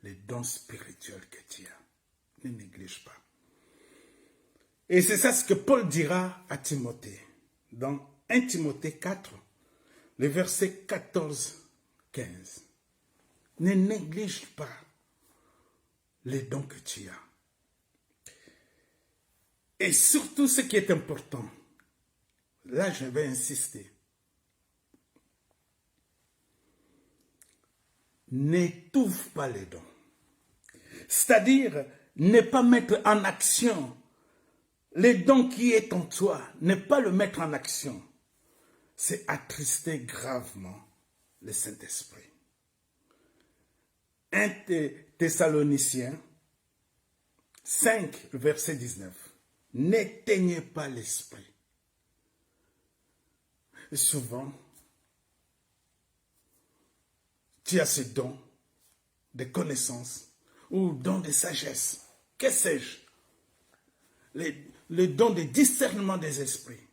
les dons spirituels que tu as. Ne néglige pas. Et c'est ça ce que Paul dira à Timothée, dans 1 Timothée 4, le verset 14-15. Ne néglige pas les dons que tu as. Et surtout ce qui est important, là je vais insister, n'étouffe pas les dons. C'est-à-dire, ne pas mettre en action les dons qui est en toi, ne pas le mettre en action. C'est attrister gravement le Saint-Esprit. 1 Thessaloniciens 5, verset 19. N'éteignez pas l'esprit. Souvent, tu as ce don de connaissance ou don de sagesse. Que sais-je? Le don de discernement des esprits.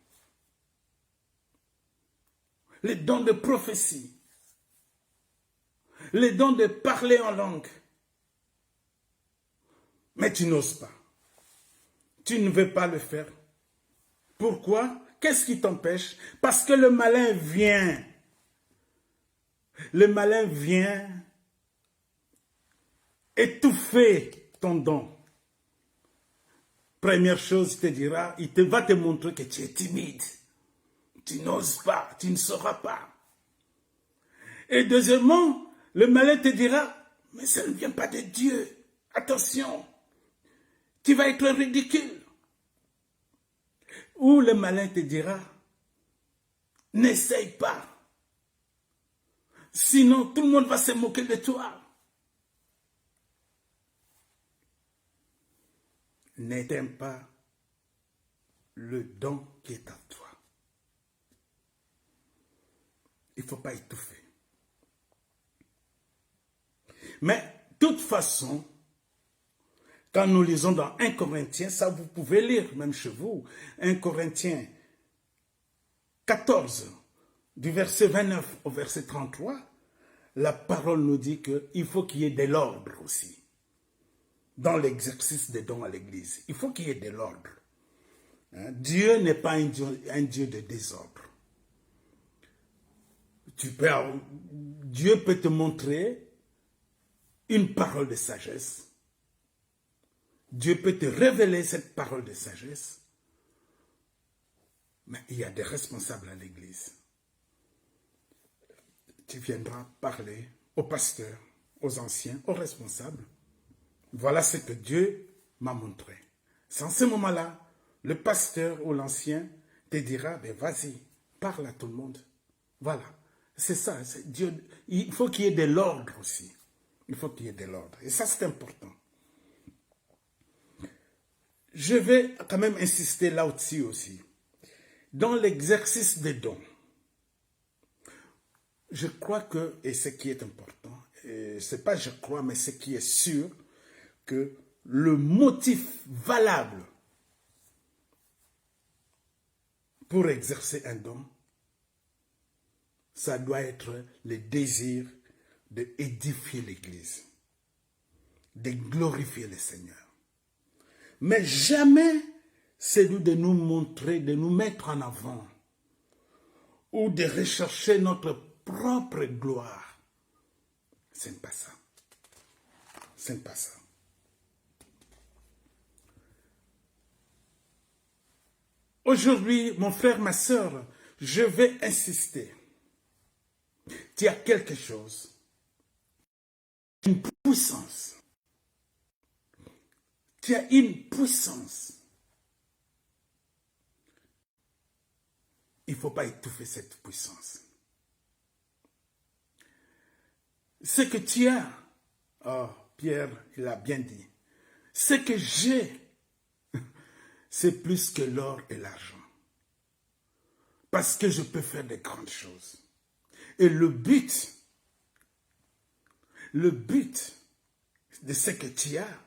Le don de prophétie. Le don de parler en langue. Mais tu n'oses pas. Tu ne veux pas le faire. Pourquoi? Qu'est-ce qui t'empêche? Parce que le malin vient. Le malin vient étouffer ton don. Première chose, il te dira, va te montrer que tu es timide. Tu n'oses pas, tu ne sauras pas. Et deuxièmement, le malin te dira, mais ça ne vient pas de Dieu. Attention, tu vas être ridicule. Ou le malin te dira, n'essaye pas. Sinon, tout le monde va se moquer de toi. N'éteins pas le don qui est en toi. Il ne faut pas étouffer. Mais, de toute façon, quand nous lisons dans 1 Corinthiens, ça vous pouvez lire, même chez vous, 1 Corinthiens 14, du verset 29 au verset 33, la parole nous dit qu'il faut qu'il y ait de l'ordre aussi. Dans l'exercice des dons à l'Église, il faut qu'il y ait de l'ordre. Dieu n'est pas un Dieu de désordre. Dieu peut te montrer une parole de sagesse. Dieu peut te révéler cette parole de sagesse. Mais il y a des responsables à l'Église. Tu viendras parler aux pasteurs, aux anciens, aux responsables. Voilà ce que Dieu m'a montré. C'est en ce moment-là, le pasteur ou l'ancien te dira, ben vas-y, parle à tout le monde. Voilà, c'est ça. Dieu, il faut qu'il y ait de l'ordre aussi. Il faut qu'il y ait de l'ordre. Et ça, c'est important. Je vais quand même insister là-dessus aussi. Dans l'exercice des dons, je crois que, et ce qui est important, c'est pas je crois, mais ce qui est sûr, que le motif valable pour exercer un don, ça doit être le désir d'édifier l'Église, de glorifier le Seigneur. Mais jamais celui de nous montrer, de nous mettre en avant, ou de rechercher notre propre gloire. Ce n'est pas ça. Ce n'est pas ça. Aujourd'hui, mon frère, ma sœur, je vais insister. Tu as quelque chose, une puissance. Tu as une puissance. Il ne faut pas étouffer cette puissance. Ce que tu as, oh, Pierre, il a bien dit, ce que j'ai, c'est plus que l'or et l'argent. Parce que je peux faire de grandes choses. Et le but de ce que tu as,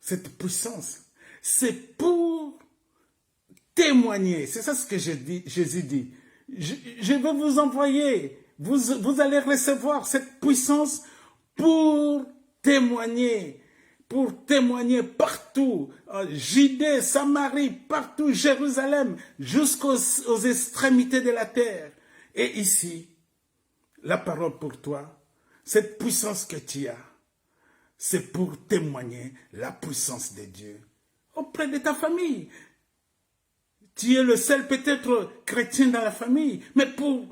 cette puissance, c'est pour témoigner. C'est ça ce que Jésus dit. Je vais vous envoyer, vous allez recevoir cette puissance pour témoigner partout, Judée, Samarie, partout, Jérusalem, jusqu'aux extrémités de la terre. Et ici, la parole pour toi, cette puissance que tu as, c'est pour témoigner la puissance de Dieu auprès de ta famille. Tu es le seul peut-être chrétien dans la famille, mais pour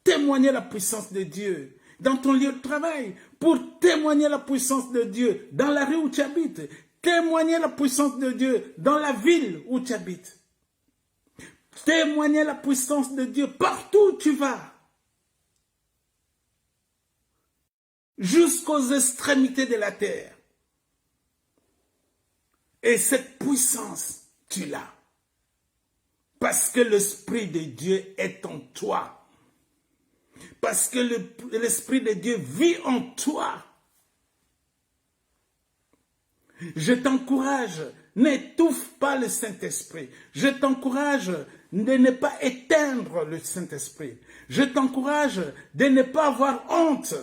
témoigner la puissance de Dieu dans ton lieu de travail, pour témoigner la puissance de Dieu dans la rue où tu habites, témoigner la puissance de Dieu dans la ville où tu habites, témoigner la puissance de Dieu partout où tu vas, jusqu'aux extrémités de la terre. Et cette puissance, tu l'as. Parce que l'Esprit de Dieu est en toi. Parce que l'Esprit de Dieu vit en toi. Je t'encourage, n'étouffe pas le Saint-Esprit. Je t'encourage de ne pas éteindre le Saint-Esprit. Je t'encourage de ne pas avoir honte.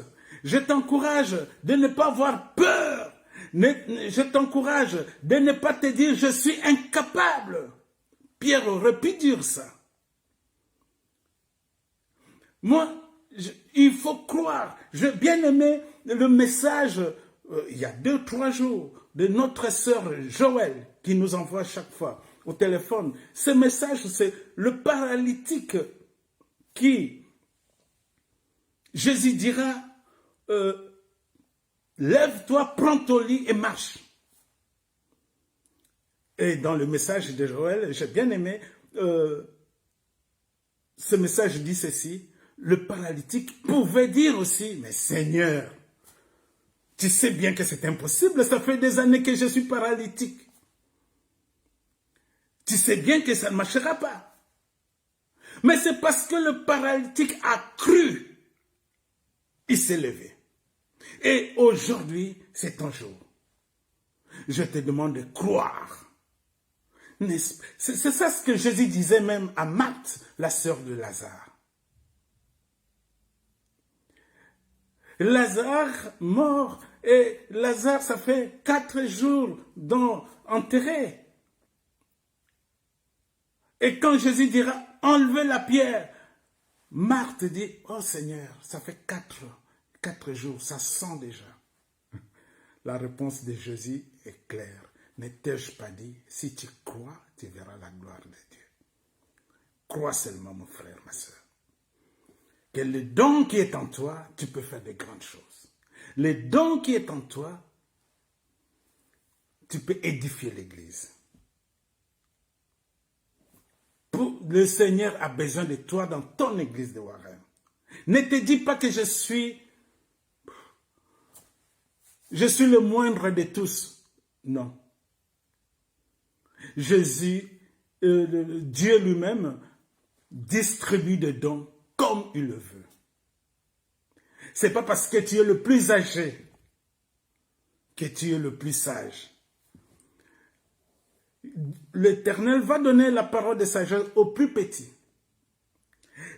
Je t'encourage de ne pas avoir peur. Je t'encourage de ne pas te dire je suis incapable. Pierre aurait pu dire ça. Moi, il faut croire. J'ai bien aimé le message, il y a 2-3 jours, de notre sœur Joël, qui nous envoie chaque fois au téléphone. Ce message, c'est le paralytique qui, Jésus dira, lève-toi, prends ton lit et marche. Et dans le message de Joël, j'ai bien aimé, ce message dit ceci, le paralytique pouvait dire aussi, mais Seigneur, tu sais bien que c'est impossible, ça fait des années que je suis paralytique. Tu sais bien que ça ne marchera pas. Mais c'est parce que le paralytique a cru, il s'est levé. Et aujourd'hui, c'est ton jour. Je te demande de croire. C'est ça ce que Jésus disait même à Marthe, la sœur de Lazare. Lazare mort. Et Lazare, ça fait 4 jours enterré. Et quand Jésus dira, enlevez la pierre, Marthe dit, oh Seigneur, ça fait 4 jours, ça sent déjà. La réponse de Jésus est claire. Ne t'ai-je pas dit, si tu crois, tu verras la gloire de Dieu. Crois seulement, mon frère, ma soeur. Que le don qui est en toi, tu peux faire de grandes choses. Le don qui est en toi, tu peux édifier l'église. Le Seigneur a besoin de toi dans ton église de Warren. Ne te dis pas que je suis le moindre de tous. Non. Jésus, Dieu lui-même, distribue des dons comme il le veut. C'est pas parce que tu es le plus âgé que tu es le plus sage. L'Éternel va donner la parole de sagesse au plus petit.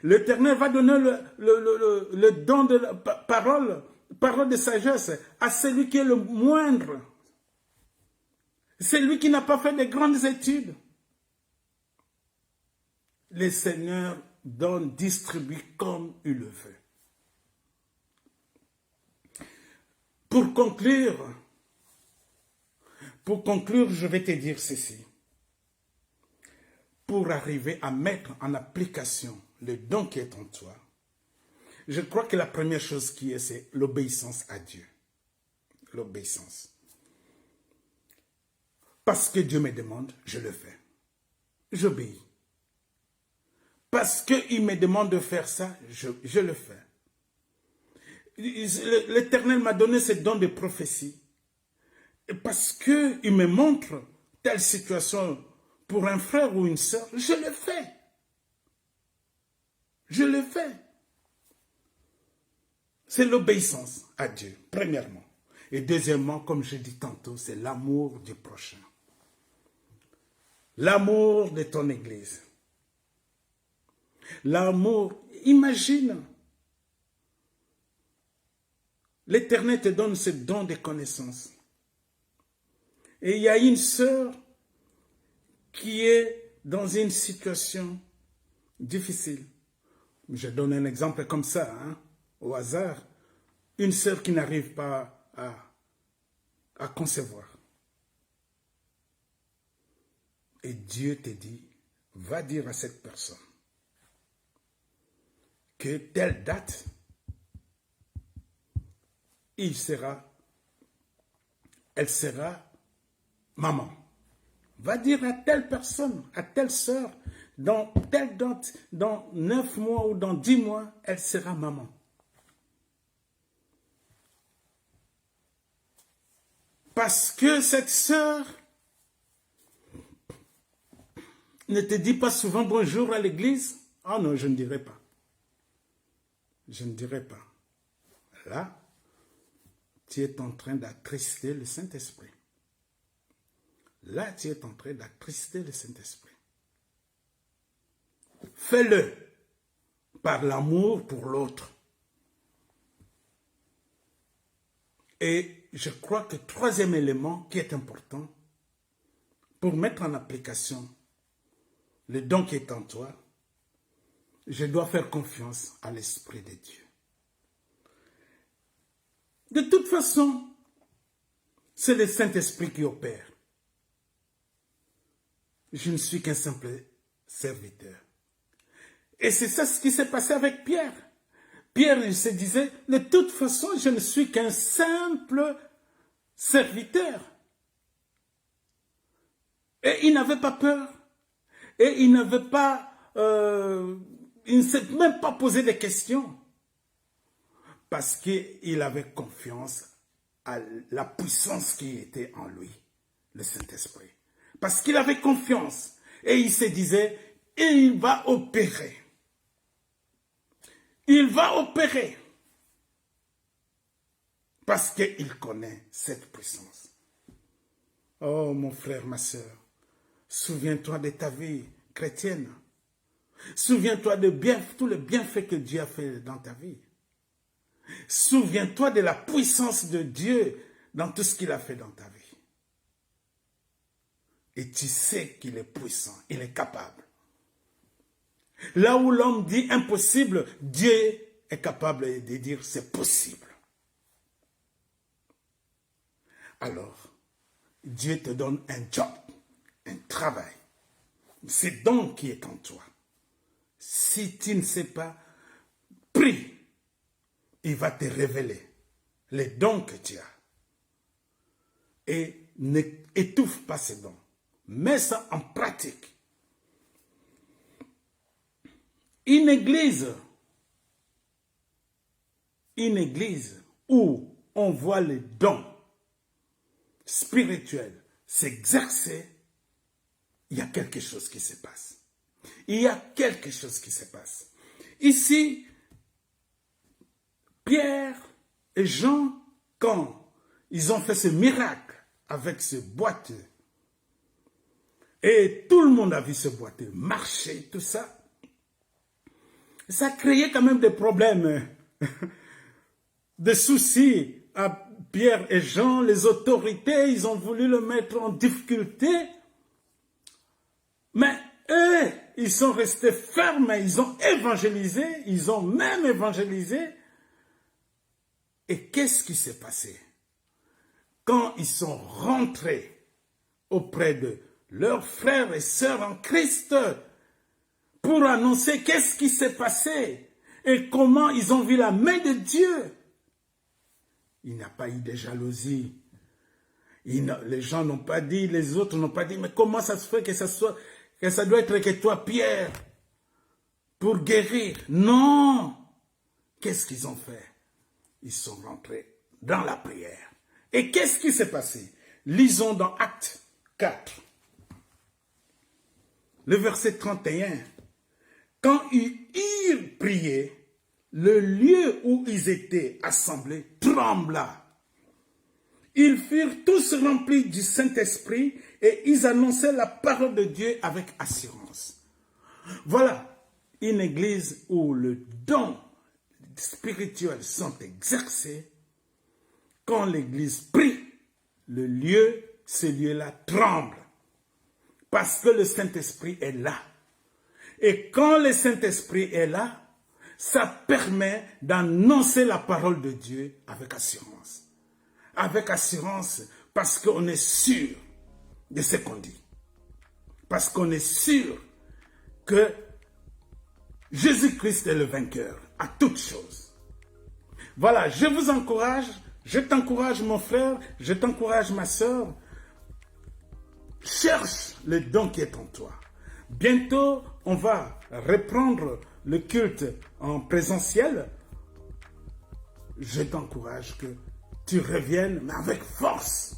L'Éternel va donner le don de la parole de sagesse à celui qui est le moindre. Celui qui n'a pas fait de grandes études. Le Seigneur donne, distribue comme il le veut. Pour conclure, je vais te dire ceci. Pour arriver à mettre en application le don qui est en toi, je crois que la première chose qui est, c'est l'obéissance à Dieu. L'obéissance. Parce que Dieu me demande, je le fais. J'obéis. Parce qu'il me demande de faire ça, je le fais. L'Éternel m'a donné ce don de prophétie. Et parce qu'il me montre telle situation pour un frère ou une sœur, je le fais. Je le fais. C'est l'obéissance à Dieu, premièrement. Et deuxièmement, comme je dis tantôt, c'est l'amour du prochain. L'amour de ton église. L'amour, imagine. L'Éternel te donne ce don de connaissance. Et il y a une sœur qui est dans une situation difficile. Je donne un exemple comme ça, au hasard. Une sœur qui n'arrive pas à concevoir. Et Dieu te dit, va dire à cette personne que telle date, elle sera maman. Va dire à telle personne, à telle sœur, dans telle date, dans 9 mois ou dans 10 mois, elle sera maman. Parce que cette sœur ne te dit pas souvent bonjour à l'église. Ah non, je ne dirai pas. Je ne dirai pas. Là, tu es en train d'attrister le Saint-Esprit. Là, tu es en train d'attrister le Saint-Esprit. Fais-le par l'amour pour l'autre. Et je crois que troisième élément qui est important pour mettre en application le don qui est en toi, je dois faire confiance à l'Esprit de Dieu. De toute façon, c'est le Saint-Esprit qui opère. Je ne suis qu'un simple serviteur. Et c'est ça ce qui s'est passé avec Pierre. Pierre, il se disait, de toute façon, je ne suis qu'un simple serviteur. Et il n'avait pas peur. Et il n'avait pas, il ne s'est même pas posé de questions. Parce qu'il avait confiance à la puissance qui était en lui, le Saint-Esprit. Parce qu'il avait confiance. Et il se disait, il va opérer. Il va opérer. Parce qu'il connaît cette puissance. Oh mon frère, ma soeur, souviens-toi de ta vie chrétienne. Souviens-toi de tous les bienfaits que Dieu a fait dans ta vie. Souviens-toi de la puissance de Dieu dans tout ce qu'il a fait dans ta vie. Et tu sais qu'il est puissant, il est capable. Là où l'homme dit impossible, Dieu est capable de dire c'est possible. Alors, Dieu te donne un job, un travail. C'est donc qui est en toi. Si tu ne sais pas, prie. Il va te révéler les dons que tu as. Et n'étouffe pas ces dons. Mets ça en pratique. Une église où on voit les dons spirituels s'exercer, il y a quelque chose qui se passe. Il y a quelque chose qui se passe. Ici, Pierre et Jean, quand ils ont fait ce miracle avec ce boiteux, et tout le monde a vu ce boiteux marcher, tout ça, ça créait quand même des problèmes, des soucis à Pierre et Jean. Les autorités, ils ont voulu le mettre en difficulté, mais eux, ils sont restés fermes, ils ont évangélisé, ils ont même évangélisé. Et qu'est-ce qui s'est passé? Quand ils sont rentrés auprès de leurs frères et sœurs en Christ pour annoncer qu'est-ce qui s'est passé et comment ils ont vu la main de Dieu, il n'y a pas eu de jalousie. Les gens n'ont pas dit, les autres n'ont pas dit, mais comment ça se fait que ça doit être que toi, Pierre, pour guérir? Non! Qu'est-ce qu'ils ont fait? Ils sont rentrés dans la prière. Et qu'est-ce qui s'est passé? Lisons dans Actes 4, le verset 31. Quand ils eurent prié, le lieu où ils étaient assemblés trembla. Ils furent tous remplis du Saint-Esprit et ils annonçaient la parole de Dieu avec assurance. Voilà une église où le don spirituels sont exercés. Quand l'église prie, ce lieu-là tremble. Parce que le Saint-Esprit est là. Et quand le Saint-Esprit est là, ça permet d'annoncer la parole de Dieu avec assurance. Avec assurance parce qu'on est sûr de ce qu'on dit. Parce qu'on est sûr que Jésus-Christ est le vainqueur à toutes choses. Voilà, je vous encourage, je t'encourage mon frère, je t'encourage ma soeur. Cherche le don qui est en toi. Bientôt, on va reprendre le culte en présentiel. Je t'encourage que tu reviennes, mais avec force.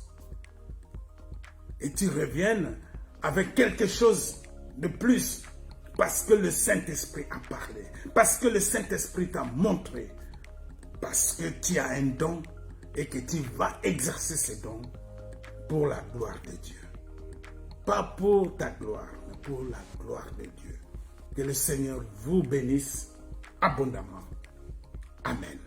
Et tu reviennes avec quelque chose de plus. Parce que le Saint-Esprit a parlé. Parce que le Saint-Esprit t'a montré. Parce que tu as un don et que tu vas exercer ce don pour la gloire de Dieu. Pas pour ta gloire, mais pour la gloire de Dieu. Que le Seigneur vous bénisse abondamment. Amen.